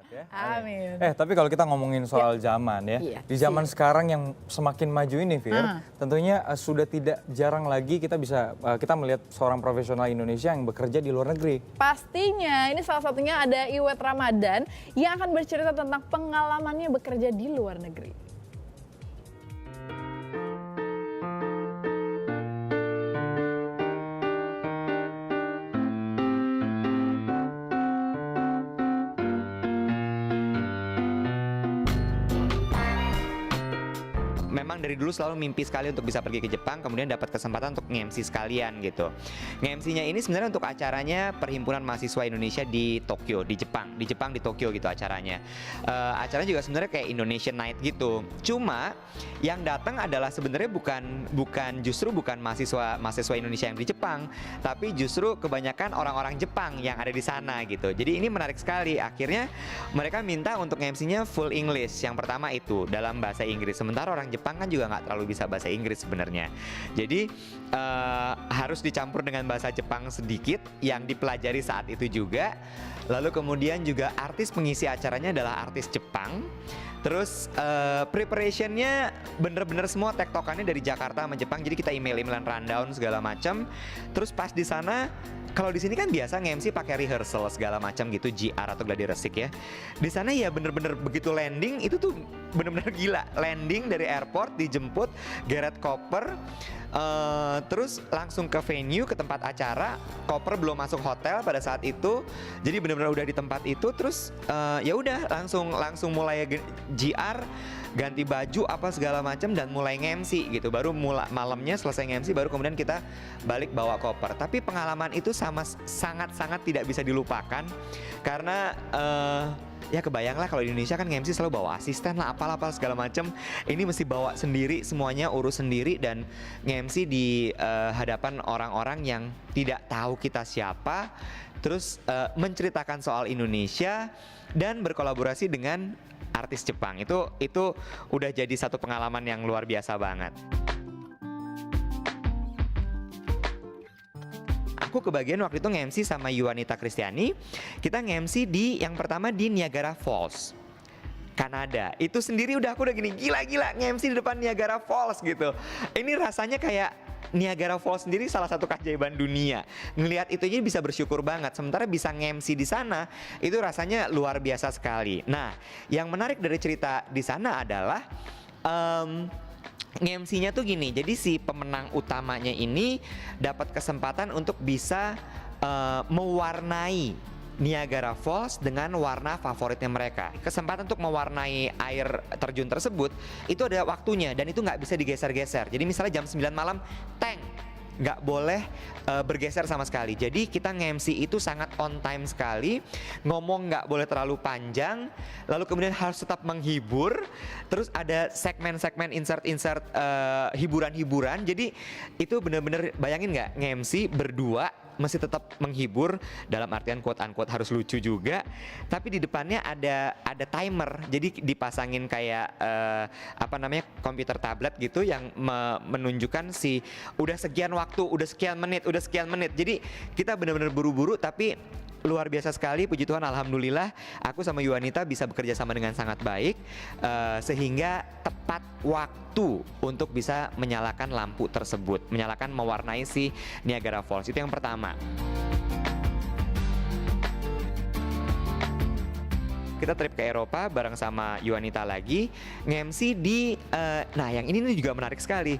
Ya. Amin. Tapi kalau kita ngomongin soal zaman ya, Iya, di zaman sekarang yang semakin maju ini, Fir, tentunya sudah tidak jarang lagi kita melihat seorang profesional Indonesia yang bekerja di luar negeri. Pastinya, ini salah satunya ada Iwet Ramadan yang akan bercerita tentang pengalamannya bekerja di luar negeri. Memang dari dulu selalu mimpi sekali untuk bisa pergi ke Jepang, kemudian dapat kesempatan untuk nge-MC sekalian gitu. Nge-MC-nya ini sebenarnya untuk acaranya Perhimpunan Mahasiswa Indonesia di Tokyo, di Jepang di Tokyo gitu acaranya. Acaranya juga sebenarnya kayak Indonesian Night gitu. Cuma yang datang adalah sebenarnya bukan mahasiswa Indonesia yang di Jepang, tapi justru kebanyakan orang-orang Jepang yang ada di sana gitu. Jadi ini menarik sekali. Akhirnya mereka minta untuk nge-MC-nya full English. Yang pertama itu dalam bahasa Inggris. Sementara orang Jepang kan juga nggak terlalu bisa bahasa Inggris sebenarnya. Jadi harus dicampur dengan bahasa Jepang sedikit yang dipelajari saat itu juga. Lalu kemudian juga artis pengisi acaranya adalah artis Jepang. Terus preparationnya bener-bener semua tektokannya dari Jakarta sama Jepang. Jadi kita email-emailan rundown segala macam. Terus pas di sana, kalau di sini kan biasa nge-MC pakai rehearsal segala macam gitu, GR atau gladi resik ya. Di sana ya bener-bener begitu landing itu tuh bener-bener gila. Landing dari airport, dijemput, geret koper, terus langsung ke venue, ke tempat acara. Koper belum masuk hotel pada saat itu, jadi bener-bener udah di tempat itu. Terus ya udah langsung mulai GR, ganti baju apa segala macam dan mulai nge-MC gitu. Baru malamnya selesai nge-MC baru kemudian kita balik bawa koper. Tapi pengalaman itu sangat-sangat tidak bisa dilupakan karena ya kebayang lah kalau di Indonesia kan nge-MC selalu bawa asisten lah apalah segala macam. Ini mesti bawa sendiri semuanya, urus sendiri dan nge-MC di hadapan orang-orang yang tidak tahu kita siapa. Terus menceritakan soal Indonesia dan berkolaborasi dengan artis Jepang. Itu udah jadi satu pengalaman yang luar biasa banget. Aku kebagian waktu itu nge-MC sama Yuanita Kristiani. Kita nge-MC yang pertama di Niagara Falls, Kanada. Itu sendiri aku udah gini gila nge-MC di depan Niagara Falls gitu. Ini rasanya kayak Niagara Falls sendiri salah satu keajaiban dunia. Ngelihat itu aja bisa bersyukur banget. Sementara bisa nge-MC di sana itu rasanya luar biasa sekali. Nah, yang menarik dari cerita di sana adalah nge-MC-nya tuh gini. Jadi si pemenang utamanya ini dapat kesempatan untuk bisa mewarnai Niagara Falls dengan warna favoritnya mereka. Kesempatan untuk mewarnai air terjun tersebut itu ada waktunya dan itu nggak bisa digeser-geser. Jadi misalnya jam 9 malam, nggak boleh bergeser sama sekali. Jadi kita nge-MC itu sangat on time sekali. Ngomong nggak boleh terlalu panjang. Lalu kemudian harus tetap menghibur. Terus ada segmen-segmen insert hiburan-hiburan. Jadi itu bener-bener bayangin nggak nge-MC berdua masih tetap menghibur dalam artian quote-unquote harus lucu juga, tapi di depannya ada timer. Jadi dipasangin kayak komputer tablet gitu yang menunjukkan udah sekian waktu, udah sekian menit. Jadi kita benar-benar buru-buru tapi luar biasa sekali, puji Tuhan, alhamdulillah aku sama Yuanita bisa bekerja sama dengan sangat baik sehingga tepat waktu untuk bisa menyalakan lampu tersebut, mewarnai si Niagara Falls. Itu yang pertama. Kita trip ke Eropa bareng sama Yuanita lagi, nge-MC di yang ini juga menarik sekali.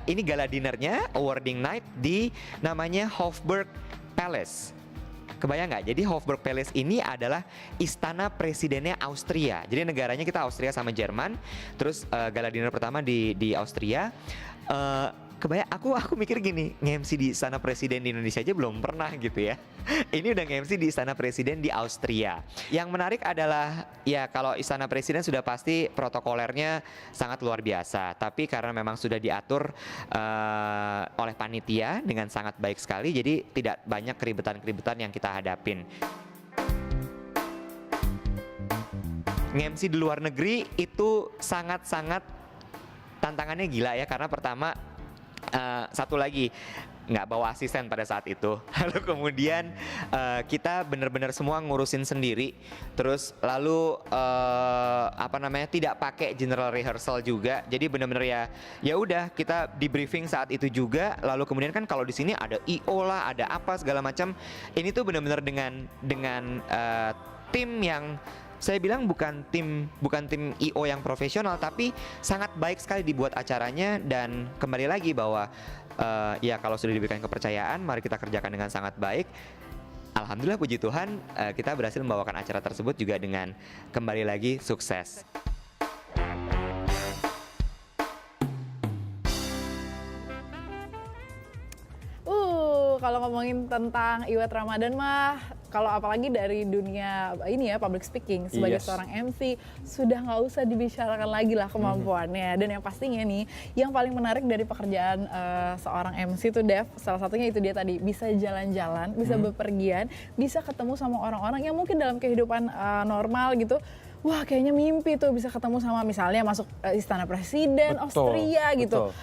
Ini gala dinernya, awarding night di namanya Hofburg Palace. Kebayang nggak? Jadi Hofburg Palace ini adalah istana presidennya Austria. Jadi negaranya kita Austria sama Jerman. Terus gala dinner pertama di Austria. Kebayang, aku mikir gini, nge-MC di istana presiden di Indonesia aja belum pernah gitu ya. Ini udah nge-MC di istana presiden di Austria. Yang menarik adalah ya kalau istana presiden sudah pasti protokolernya sangat luar biasa. Tapi karena memang sudah diatur oleh panitia dengan sangat baik sekali, jadi tidak banyak keribetan-keribetan yang kita hadapin. Nge-MC di luar negeri itu sangat-sangat tantangannya gila ya, karena pertama satu lagi nggak bawa asisten pada saat itu. Lalu kemudian kita benar-benar semua ngurusin sendiri. Terus lalu tidak pakai general rehearsal juga. Jadi benar-benar ya udah kita di briefing saat itu juga. Lalu kemudian kan kalau di sini ada IO lah, ada apa segala macam. Ini tuh benar-benar dengan tim yang saya bilang bukan tim IO yang profesional, tapi sangat baik sekali dibuat acaranya. Dan kembali lagi bahwa ya kalau sudah diberikan kepercayaan, mari kita kerjakan dengan sangat baik. Alhamdulillah, puji Tuhan, kita berhasil membawakan acara tersebut juga dengan kembali lagi sukses. Kalau ngomongin tentang Iwet Ramadan mah, kalau apalagi dari dunia ini ya public speaking sebagai seorang MC, sudah nggak usah dibicarakan lagi lah kemampuannya. Dan yang pastinya nih, yang paling menarik dari pekerjaan seorang MC itu Dev, salah satunya itu dia tadi, bisa jalan-jalan, bisa bepergian, bisa ketemu sama orang-orang yang mungkin dalam kehidupan normal gitu, wah kayaknya mimpi tuh bisa ketemu sama misalnya masuk istana presiden Austria gitu.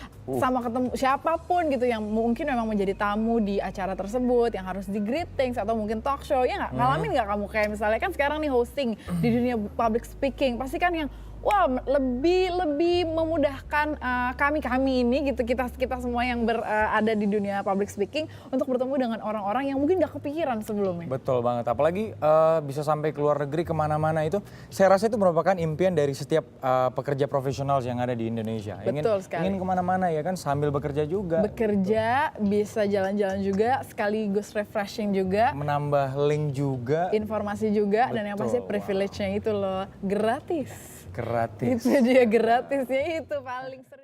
Sama ketemu siapapun gitu yang mungkin memang menjadi tamu di acara tersebut, yang harus di greetings atau mungkin talk show. Ya nggak, ngalamin nggak kamu kayak misalnya kan sekarang nih hosting di dunia public speaking, pasti kan yang wah lebih memudahkan kami ini gitu, kita semua yang berada di dunia public speaking untuk bertemu dengan orang-orang yang mungkin nggak kepikiran sebelumnya. Betul banget, apalagi bisa sampai ke luar negeri kemana-mana itu, saya rasa itu merupakan impian dari setiap pekerja profesional yang ada di Indonesia. Betul sekali. Ingin kemana-mana ya kan, sambil bekerja juga. Bekerja, bisa jalan-jalan juga, sekaligus refreshing juga. Menambah link juga. Informasi juga, dan yang pasti privilege-nya itu loh, gratis. Gratis. Itu dia, gratisnya itu paling sering.